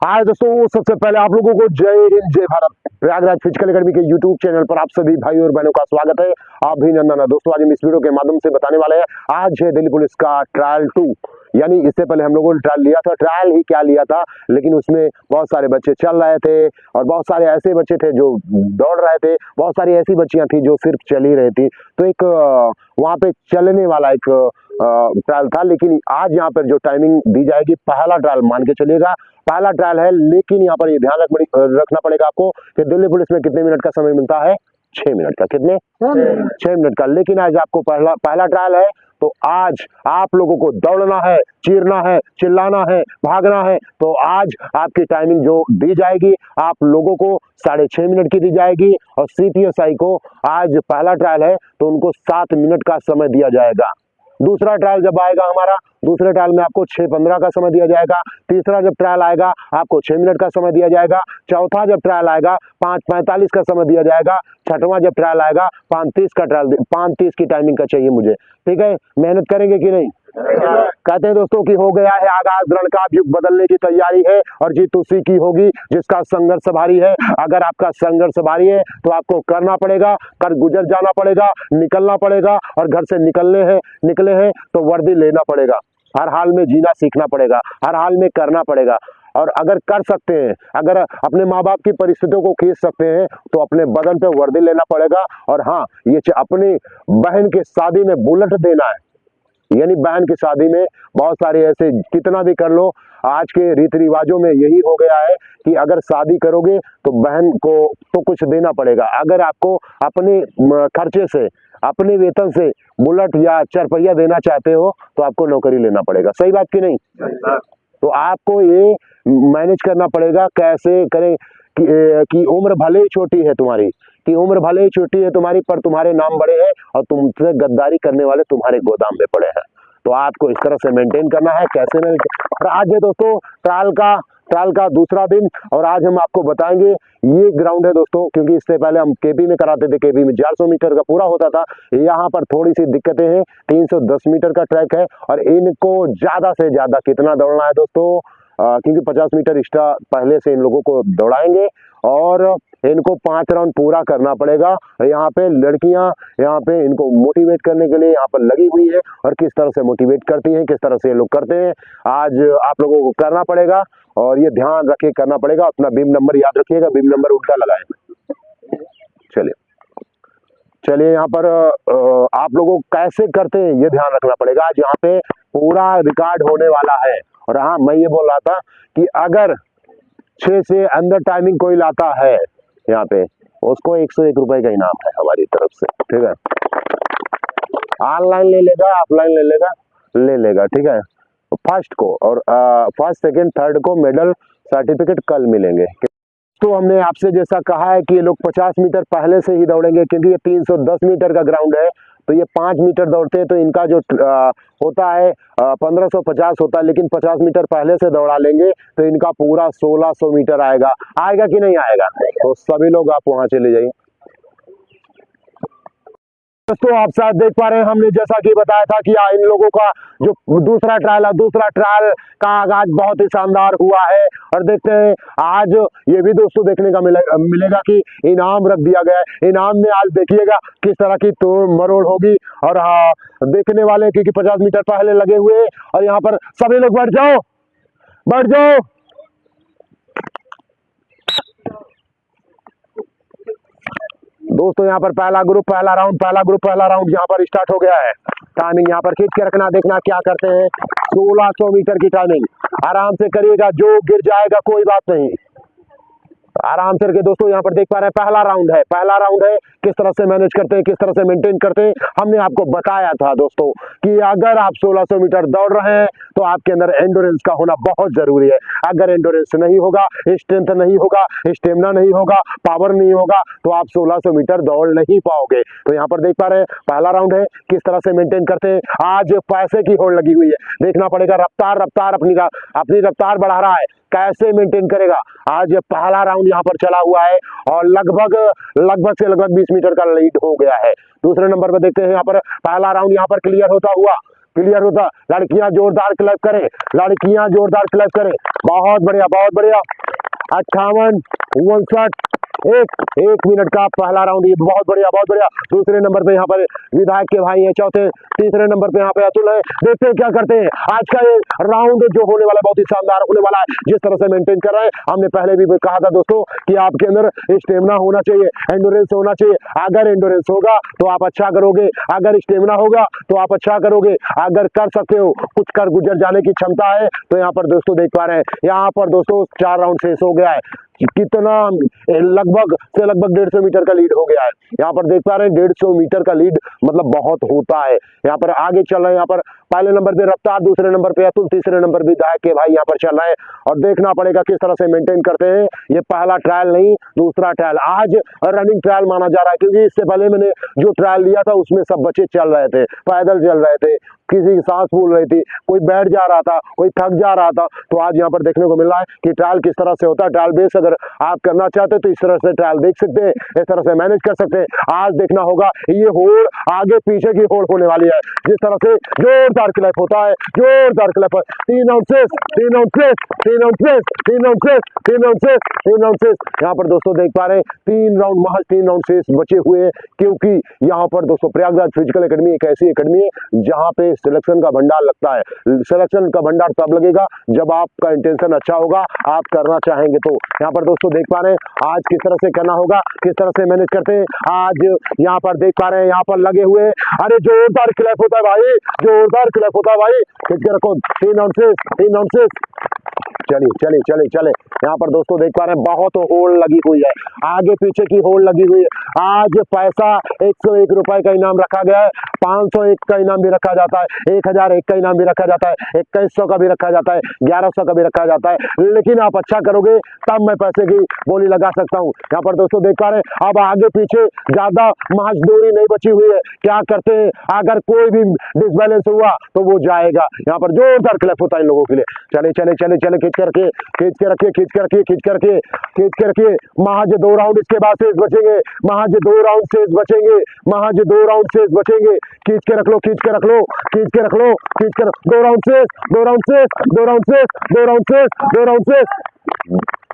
हाय दोस्तों, सबसे पहले आप लोगों को जय हिंद जय भारत। प्रयागराज फिजिकल एकेडमी के यूट्यूब चैनल पर आप सभी भाई और बहनों का स्वागत है, अभिनंदन है। दोस्तों आज हम इस वीडियो के माध्यम से बताने वाले हैं, आज है दिल्ली पुलिस का ट्रायल 2। यानी इससे पहले हम लोगों ने ट्रायल लिया था, ट्रायल ही क्या लिया था, लेकिन उसमें बहुत सारे बच्चे चल रहे थे और बहुत सारे ऐसे बच्चे थे जो दौड़ रहे थे, बहुत सारी ऐसी बच्चियां थी जो सिर्फ चल ही रही थी। तो एक वहां पे चलने वाला एक ट्रायल था। लेकिन आज यहाँ पर जो टाइमिंग दी जाएगी, पहला ट्रायल मान के चलिएगा, पहला ट्रायल है। लेकिन यहाँ पर ये ध्यान रखना पड़ेगा आपको कि दिल्ली पुलिस में कितने मिनट का समय मिलता है, 6 मिनट का। कितने? 6 मिनट का। लेकिन आज आपको पहला ट्रायल है, तो आज आप लोगों को दौड़ना है, चीरना है, चिल्लाना है, भागना है। तो आज आपकी टाइमिंग जो दी जाएगी आप लोगों को 6.5 मिनट की दी जाएगी। और सीपीएसआई को आज पहला ट्रायल है तो उनको 7 मिनट का समय दिया जाएगा। दूसरा ट्रायल जब आएगा हमारा, दूसरे ट्रायल में आपको 6:15 का समय दिया जाएगा। तीसरा जब ट्रायल आएगा आपको 6 मिनट का समय दिया जाएगा। चौथा जब ट्रायल आएगा 5:45 का समय दिया जाएगा। छठवां जब ट्रायल आएगा 5:30 की टाइमिंग का चाहिए मुझे। ठीक है, मेहनत करेंगे कि नहीं? कहते हैं दोस्तों कि हो गया है आगाज, रण का युग बदलने की तैयारी है और जीत उसी की होगी जिसका संघर्ष भारी है। अगर आपका संघर्ष भारी है तो आपको करना पड़ेगा, कर गुजर जाना पड़ेगा, निकलना पड़ेगा। और घर से निकले हैं तो वर्दी लेना पड़ेगा। हर हाल में जीना सीखना पड़ेगा, हर हाल में करना पड़ेगा। और अगर कर सकते हैं, अगर अपने माँ बाप की परिस्थितियों को खींच सकते हैं तो अपने बदन पे वर्दी लेना पड़ेगा। और हाँ, ये अपनी बहन के शादी में बुलेट देना है। यानी बहन की शादी में बहुत सारे ऐसे, कितना भी कर लो, आज के रीति रिवाजों में यही हो गया है कि अगर शादी करोगे तो बहन को तो कुछ देना पड़ेगा। अगर आपको अपने खर्चे से, अपने वेतन से बुलेट या चरपहिया देना चाहते हो तो आपको नौकरी लेना पड़ेगा। सही बात कि नहीं? तो आपको ये मैनेज करना पड़ेगा, कैसे करें कि उम्र भले ही छोटी है तुम्हारी, कि उम्र भले ही छोटी है तुम्हारी, पर तुम्हारे नाम बड़े हैं और तुमसे गद्दारी करने वाले तुम्हारे गोदाम में पड़े हैं। तो आपको इस तरह से मेंटेन करना है। कैसे मैनेज? और आज है दोस्तों ट्रायल का दूसरा दिन। और आज हम आपको बताएंगे, ये ग्राउंड है दोस्तों, क्योंकि इससे पहले हम केपी में कराते थे, केपी में 400 मीटर का पूरा होता था। यहाँ पर थोड़ी सी दिक्कतें हैं, 310 मीटर का ट्रैक है और इनको ज्यादा से ज्यादा कितना दौड़ना है दोस्तों, क्योंकि 50 मीटर एक्स्ट्रा पहले से इन लोगों को दौड़ाएंगे और इनको 5 राउंड पूरा करना पड़ेगा। यहाँ पे लड़कियां यहाँ पे इनको मोटिवेट करने के लिए यहाँ पर लगी हुई है और किस तरह से मोटिवेट करती हैं, किस तरह से ये लोग करते हैं, आज आप लोगों को करना पड़ेगा। और ये ध्यान रखे करना पड़ेगा। अपना बीम नंबर याद रखिएगा, बीम नंबर उल्टा लगाएं। चलिए यहाँ पर आप लोगों को कैसे करते हैं ये ध्यान रखना पड़ेगा। आज यहाँ पे पूरा रिकॉर्ड होने वाला है। और हाँ, मैं ये बोल रहा था कि अगर 6 से अंदर टाइमिंग कोई लाता है यहाँ पे, उसको 101 रुपए का इनाम है हमारी तरफ से। ठीक है, ऑनलाइन ले लेगा, ऑफलाइन ले लेगा। ठीक है, फर्स्ट को और फर्स्ट सेकंड थर्ड को मेडल सर्टिफिकेट कल मिलेंगे। तो हमने आपसे जैसा कहा है कि ये लोग 50 मीटर पहले से ही दौड़ेंगे, क्योंकि ये 310 मीटर का ग्राउंड है। तो ये 5 मीटर दौड़ते हैं तो इनका जो होता है 1550 होता है, लेकिन 50 मीटर पहले से दौड़ा लेंगे तो इनका पूरा 1600 मीटर आएगा कि नहीं आएगा? तो सभी लोग आप वहां चले जाइए। दोस्तों आप साथ देख पा रहे हैं, हमने जैसा कि बताया था कि इन लोगों का जो दूसरा ट्रायल का आगाज बहुत ही शानदार हुआ है। और देखते हैं आज ये भी दोस्तों देखने का मिलेगा कि इनाम रख दिया गया है। इनाम में आज देखिएगा किस तरह की तोड़ मरोड़ होगी। और हाँ, देखने वाले क्योंकि 50 मीटर पहले लगे हुए। और यहाँ पर सभी लोग बैठ जाओ। दोस्तों यहाँ पर पहला राउंड यहाँ पर स्टार्ट हो गया है। टाइमिंग यहाँ पर खींच के रखना, देखना क्या करते हैं। 1600 मीटर की टाइमिंग, आराम से करिएगा, जो गिर जाएगा कोई बात नहीं, आराम से करके। दोस्तों यहाँ पर देख पा रहे हैं पहला राउंड है। किस तरह से मैनेज करते हैं, किस तरह से मेंटेन करते हैं, हमने आपको बताया था दोस्तों कि अगर आप 1600 मीटर दौड़ रहे हैं तो आपके अंदर एंडोरेंस का होना बहुत जरूरी है। अगर एंडोरेंस नहीं होगा, स्ट्रेंथ नहीं होगा, स्टेमिना नहीं होगा, पावर नहीं होगा, तो आप 1600 मीटर दौड़ नहीं पाओगे। तो यहाँ पर देख पा रहे हैं पहला राउंड है, किस तरह से मेंटेन करते हैं। आज पैसे की होड़ लगी हुई है, देखना पड़ेगा। रफ्तार अपनी रफ्तार बढ़ा रहा है, कैसे मेंटेन करेगा। आज पहला राउंड यहाँ पर चला हुआ है और लगभग 20 मीटर का लीड हो गया है। दूसरे नंबर पर देखते हैं, यहाँ पर पहला राउंड यहाँ पर क्लियर होता हुआ क्लियर होता। लड़कियां जोरदार क्लैप करें, लड़कियां जोरदार क्लैप करें। बहुत बढ़िया, बहुत बढ़िया। 58, 59, एक मिनट का पहला राउंड, ये बहुत बढ़िया, बहुत बढ़िया। दूसरे नंबर पे यहाँ पर विधायक के भाई हैं, चौथे, तीसरे नंबर पे यहाँ पे अतुल है। देखते हैं क्या करते हैं। आज का ये राउंड जो होने वाला है बहुत ही शानदार होने वाला है, जिस तरह से मेंटेन कर रहे हैं। हमने पहले भी कहा था दोस्तों कि आपके अंदर स्टेमिना होना चाहिए, एंडोरेंस होना चाहिए। अगर एंडोरेंस होगा तो आप अच्छा करोगे, अगर स्टेमिना होगा तो आप अच्छा करोगे। अगर कर सकते हो, कुछ कर गुजर जाने की क्षमता है, तो यहाँ पर दोस्तों देख पा रहे हैं, यहाँ पर दोस्तों 4 राउंड शेष हो गया है। कितना लगभग 150 मीटर का लीड हो गया है। यहाँ पर देख पा रहे हैं 150 मीटर का लीड मतलब बहुत होता है। यहाँ पर आगे चल रहे हैं, यहाँ पर पहले नंबर पे रफ्तार, दूसरे नंबर पे अतुल, तीसरे नंबर पे विधायक के भाई यहाँ पर चल रहे हैं। और देखना पड़ेगा किस तरह से मेंटेन करते हैं। ये पहला ट्रायल नहीं, दूसरा ट्रायल, आज रनिंग ट्रायल माना जा रहा है, क्योंकि इससे पहले मैंने जो ट्रायल लिया था उसमें सब बच्चे चल रहे थे, पैदल चल रहे थे, किसी की सांस फूल रही थी, कोई बैठ जा रहा था, कोई थक जा रहा था। तो आज यहाँ पर देखने को मिल रहा है कि ट्रायल किस तरह से होता है। ट्रायल बेस अगर आप करना चाहते हैं तो इस तरह से ट्रायल देख सकते हैं, इस तरह से मैनेज कर सकते हैं। आज देखना होगा ये होड़ आगे पीछे की होड़ होने वाली है, जिस तरह से जोरदार क्लैप होता है, जोरदार clap. 3 ounces, 3 ounces, 3 ounces, 3 ounces, 3 ounces, 3 ounces. यहाँ पर दोस्तों देख पा रहे हैं 3 राउंड, महज 3 राउंड शेष बचे हुए हैं, क्योंकि यहाँ पर दोस्तों प्रयागराज फिजिकल एकेडमी एक ऐसी एकेडमी है जहाँ पे सिलेक्शन का भंडार लगता है। सिलेक्शन का भंडार तब लगेगा जब आपका इंटेंशन अच्छा होगा, आप करना चाहेंगे तो। यहाँ पर दोस्तों देख पा रहे हैं आज किस तरह से करना होगा, किस तरह से मैनेज करते हैं। आज यहाँ पर देख पा रहे हैं, यहाँ पर लगे हुए, अरे जोरदार क्लैप होता है भाई, जोरदार क्लैप होता है भाई। खींच के रखो, 3 आउंसेस, 3 आउंसेस। चलिए चलिए चलिए चले। यहाँ पर दोस्तों देख पा रहे हैं बहुत होड़ लगी हुई है, आगे पीछे की होड़ लगी हुई है। आज पैसा 101 रुपए का इनाम रखा गया है, 501 का इनाम भी रखा जाता है, 1001 का इनाम भी रखा जाता है, 2100 का भी रखा जाता है, 1100 का भी रखा जाता है। लेकिन आप अच्छा करोगे तब मैं पैसे की बोली लगा सकता हूँ। यहाँ पर दोस्तों देख पा रहे हैं अब आगे पीछे ज्यादा महज दूरी नहीं बची हुई है। क्या करते हैं, अगर कोई भी डिसबैलेंस हुआ तो वो जाएगा। यहाँ पर जोरदार क्लैप होता है इन लोगों के लिए। चले चले चले चले, खींच करके, खींच के रखिए, खींच के रखिए, खींच करके, खींच के रखिए। महज 2 राउंड इसके बाद शेष बचेंगे, महज 2 राउंड शेष बचेंगे, महज 2 राउंड शेष बचेंगे। खींच के रख लो, खींच के रख लो, खींच के रख लो, खींच कर 2 राउंड शेष, 2 राउंड शेष, 2 राउंड शेष, 2 राउंड शेष, 2 राउंड शेष।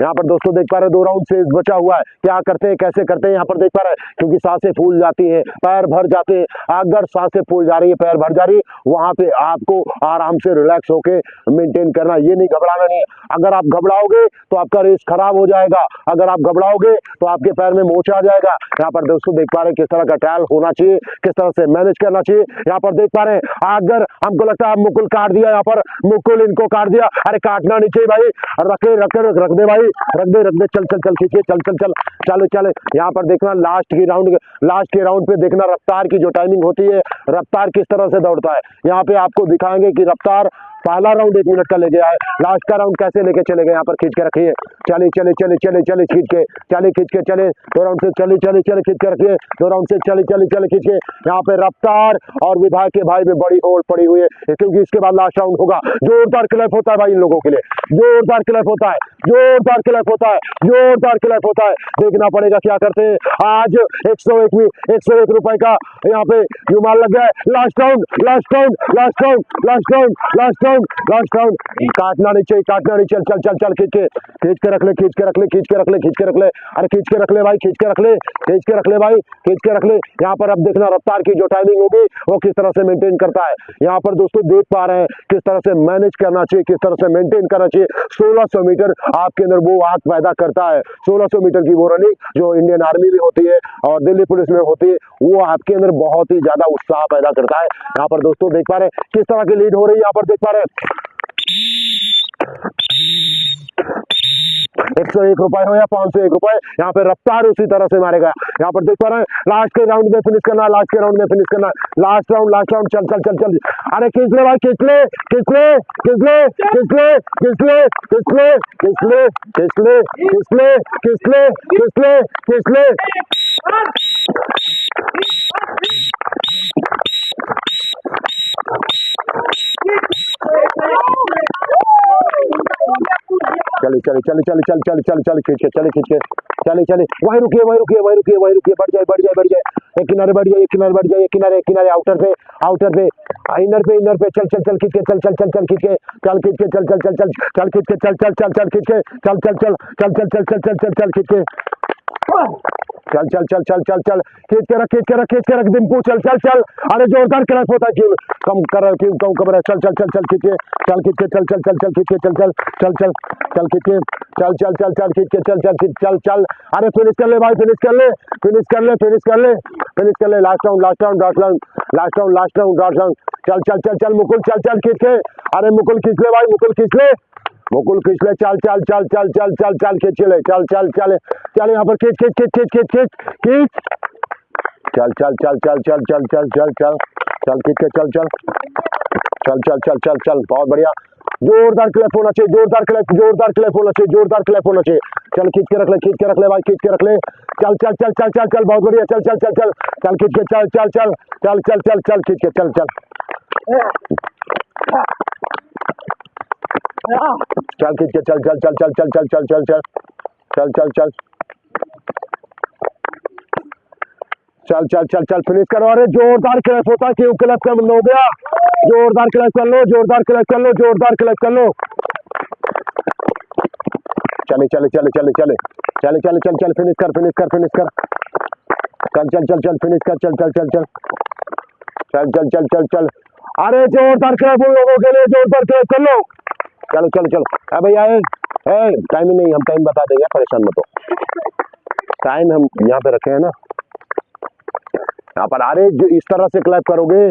यहाँ पर दोस्तों देख पा रहे हैं 2 राउंड शेष बचा हुआ है। क्या करते हैं, कैसे करते हैं, यहाँ पर देख पा रहे हैं, क्योंकि सांसें फूल जाती है, पैर भर जाते हैं। अगर सांसें फूल जा रही है, पैर भर जा रही है, वहां पे आपको आराम से रिलैक्स होके मेंटेन करना, ये नहीं घबराना नहीं है। अगर आप घबराओगे तो आपका रेस खराब हो जाएगा, अगर आप घबराओगे तो आपके पैर में मोच आ जाएगा। यहाँ पर दोस्तों देख पा रहे हैं किस तरह का ट्रायल होना चाहिए, किस तरह से मैनेज करना चाहिए। यहाँ पर देख पा रहे हैं अगर हमको लगता है मुकुल काट दिया, यहाँ पर मुकुल इनको काट दिया, अरे काटना नहीं चाहिए भाई, रखे रख दे भाई, रख दे, चल चल चल, खींचिए, चल चल चल, चलो चले। यहाँ पर देखना लास्ट के राउंड पे देखना रफ्तार की जो टाइमिंग होती है, रफ्तार किस तरह से दौड़ता है। यहाँ पे आपको दिखाएंगे कि रफ्तार पहला राउंड 1 मिनट का ले गया है, लास्ट का राउंड कैसे लेके चले गए। यहाँ पर खींच के रखिए, चले चले चले चले चले, खींच के चले, खींच के चले, 2 राउंड से चले चले चले, खींच के रखिए, 2 राउंड से चले चले चले, खींच के। यहाँ पे रफ्तार और विधायक के भाई में बड़ी होड़ पड़ी हुई है, क्योंकि इसके बाद लास्ट राउंड होगा। जोरदार क्लैप होता है भाई इन लोगों के लिए, जोरदार क्लैप होता है, जोरदार क्लैप होता है, जोरदार क्लैप होता है। देखना पड़ेगा क्या करते हैं। आज 101 रुपए का यहाँ पे रुमाल लग गया है। Last round, last round, last round, last round, last round, last round. काटना नहीं चाहिए, काटना नहीं, चल चल चल चल, खींच के रख ले, खींच के रख ले, खींच के रख ले, खींच के रख ले, अरे खींच के रख ले भाई, खींच के रख ले, खींच के रख ले भाई, खींच के रख ले। यहाँ पर अब देखना रफ्तार की जो टाइमिंग होगी वो किस तरह से मेंटेन करता है। यहाँ पर दोस्तों देख पा रहे हैं किस तरह से मैनेज करना चाहिए, किस तरह से मेंटेन करना चाहिए। 1600 मीटर आपके अंदर वो आग पैदा करता है, 1600 मीटर की वो रनिंग जो इंडियन आर्मी में होती है और दिल्ली पुलिस में होती है, वो आपके अंदर बहुत ही ज्यादा उत्साह पैदा करता है। यहाँ पर दोस्तों देख पा रहे हैं किस तरह की लीड हो रही है। यहाँ पर देख पा रहे हैं 101 रुपए हो या 501 रुपए, यहाँ पे रफ्तार उसी तरह से मारेगा। यहाँ पर देख पा रहे हैं लास्ट के राउंड में फिनिश करना, लास्ट के राउंड में फिनिश करना, लास्ट राउंड, चल चल चल चल, अरे खींच ले भाई, खींच ले, खींच ले, खींच ले, खींच ले, खींच ले, खींच ले, खींच ले, खींच ले, खींच ले, खींच ले, खींच ले, खींच ले। चले चले चले चले चल चल चल चल, खींच के चले, खींच के चले चले, वहीं रुकिए, वहीं रुकिए, वहीं रुकिए, वहीं रुकिए, बढ़ जाए, बढ़ जाए, बढ़ जाए, एक किनारे बढ़ जाए, एक किनारे बढ़ जाए, एक किनारे, आउटर पे, आउटर पे, इनर पे चल चल चल खींच के चल चल चल चल खींच के चल खींच के चल चल चल चल चल खींच के चल चल चल चल खींच के चल चल चल चल चल चल चल चल चल खींच के चल चल चल चल चल चल खींच के रख डिम्पू चल चल चल। अरे जोरदार क्रैश होता है क्यों कम कर क्यों कम कम चल चल चल चल खींच के चल खींच के चल चल चल चल खींच के चल चल चल चल चल खींच के चल चल चल चल खींच के चल चल चल चल। अरे फिनिश कर ले भाई फिनिश कर ले फिनिश कर ले फिनिश कर ले फिनिश कर ले last round last round last round last round last round last round चल चल चल चल मुकुल चल चल खींच के। अरे मुकुल खींच ले भाई मुकुल खींच ले मुकुल खींच ले चल चल चल चल चल चल चल खींच ले चल चल चल चल यहाँ पर खींच खींच खींच खींच खींच खींच चल चल चल चल चल चल चल चल चल चल खींच के चल चल चल चल चल चल चल बहुत बढ़िया जोरदार क्लैप होना चाहिए जोरदार क्लैप होना चाहिए जोरदार क्लैप होना चाहिए। चल खींच के रख ले भाई खींच के रख ले चल चल चल चल चल चल बहुत बढ़िया चल चल चल चल चल खींच के चल चल चल चल चल चल चल खींच के चल चल चल खींच के चल चल चल चल चल चल चल चल चल चल चल चल चल चल चल फिनिश करो। अरे जोरदार क्लैप होता है क्यों क्लैप कम हो गया जोरदार क्लैप कर लो जोरदार क्लैप कर लो जोरदार क्लैप कर लो। चले चले चले चले चले चले चले चल चल फिनिश कर फिनिश कर फिनिश कर चल चल चल चल फिनिश कर चल चल चल चल चल चल चल चल चल। अरे जोरदार क्लैप उन लोगों के लिए जोरदार क्लैप कर लो चलो चलो चलो। भैया टाइम ही नहीं हम टाइम बता देंगे परेशान मत हो टाइम हम यहाँ पे रखे हैं ना यहाँ पर। अरे जो इस तरह से क्लैप करोगे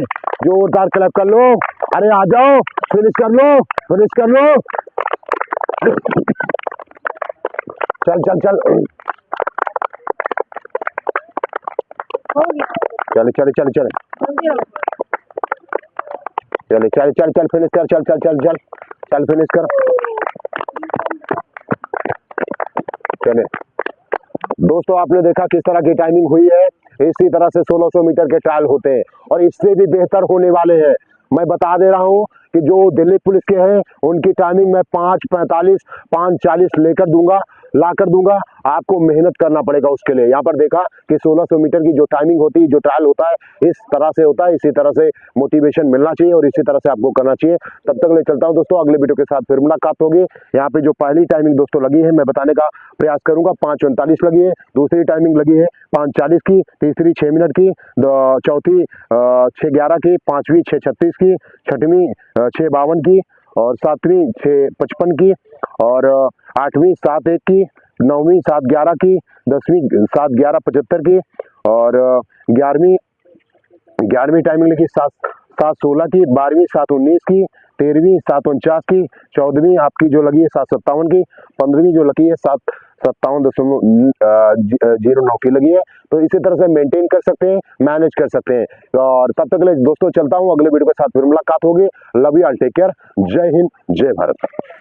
जोरदार क्लैप कर लो। अरे आ जाओ फिनिश कर लो फिनिश कर लो चल चल चल चले चले चले चले चले चल चल चल फिनिश कर चल चल चल चल चल फिनिश कर चले। दोस्तों आपने देखा किस तरह की टाइमिंग हुई है। इसी तरह से 1600 मीटर के ट्रायल होते हैं और इससे भी बेहतर होने वाले हैं। मैं बता दे रहा हूं कि जो दिल्ली पुलिस के हैं उनकी टाइमिंग मैं 5:45 5:40 लेकर दूंगा लाकर दूंगा। आपको मेहनत करना पड़ेगा उसके लिए। यहाँ पर देखा कि 1600 मीटर की जो टाइमिंग होती है जो ट्रायल होता है इस तरह से होता है। इसी तरह से मोटिवेशन मिलना चाहिए और इसी तरह से आपको करना चाहिए। तब तक ले चलता हूँ दोस्तों अगले वीडियो के साथ फिर मुलाकात होगी। यहाँ पे जो पहली टाइमिंग दोस्तों लगी है मैं बताने का प्रयास करूंगा 5:39 लगी है। दूसरी टाइमिंग लगी है 5:40 की तीसरी 6 मिनट की चौथी 6:11 की पांचवी 6:36 की छठवीं 6:52 की और सातवीं 6:55 की और आठवीं 7:01 की नौवीं 7:11 की 10वीं 7:11:75 की और 11वीं टाइमिंग लिखी 7:16 की 12वीं 7:19 की 13वीं 7:49 की 14वीं आपकी जो लगी है 7:57 की 15वीं जो लगी है 7:57.09 की लगी है। तो इसी तरह से मेंटेन कर सकते हैं मैनेज कर सकते हैं। और तब तक ले दोस्तों चलता हूं अगले वीडियो के साथ फिर मुलाकात होगी। Love you all take care जय हिंद जय भारत।